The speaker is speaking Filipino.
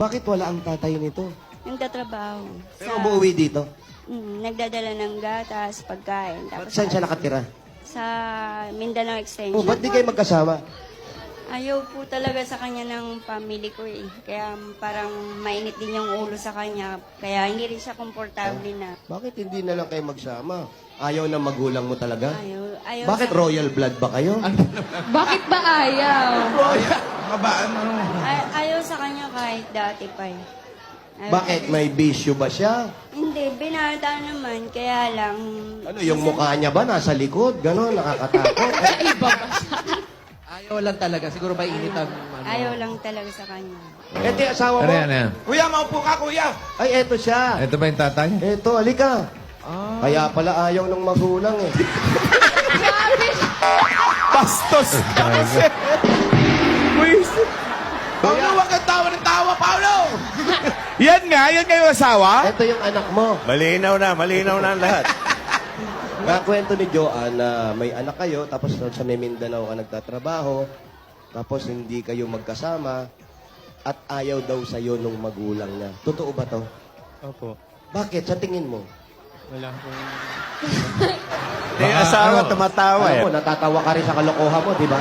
Bakit wala ang tatay nito? Nagtatrabaho. Pero umuwi dito. Nagdadala ng gatas, pagkain. Tapos Saan siya nakatira? sa Mindanao Oh, Extension. ba't di kayo magkasama? Ayaw po talaga sa kanya ng family ko eh. Kaya parang mainit din yung ulo sa kanya. Kaya hindi rin siya komportable na. Bakit hindi na lang kayo magsama? Ayaw ng magulang mo talaga? Ayaw Bakit royal blood ba kayo? Bakit ba ayaw? ayaw sa kanya kahit dati pa eh. Ayaw- Bakit? May bisyo ba siya? Hindi, binata naman. Kaya lang... Ano, yung mukha niya ba nasa likod? Ganon, nakakatakot. Iba ba siya? Ayaw lang talaga. Siguro may init ang... Ayaw lang talaga sa kanya. Eto yung asawa mo. Ano yan, yan? Kuya, maupo ka, kuya. Ay, eto siya. Ito ba yung tatay? Eto, alika. Kaya pala ayaw ng magulang eh. Bastos ka kasi. Wisit. Paulo, wag kang tawa ng tawa, Paulo. Yan nga yung asawa. Eto yung anak mo. Malinaw na ang lahat. Nakwento ni Joanne na may anak kayo, tapos sa may Mindanao ka nagtatrabaho, tapos hindi kayo magkasama, at ayaw daw sa'yo nung magulang niya. Totoo ba to? Opo. Bakit? Sa tingin mo? Wala po. Yung asawa tumatawa Alam mo, natatawa ka rin sa kalokohan mo, di ba?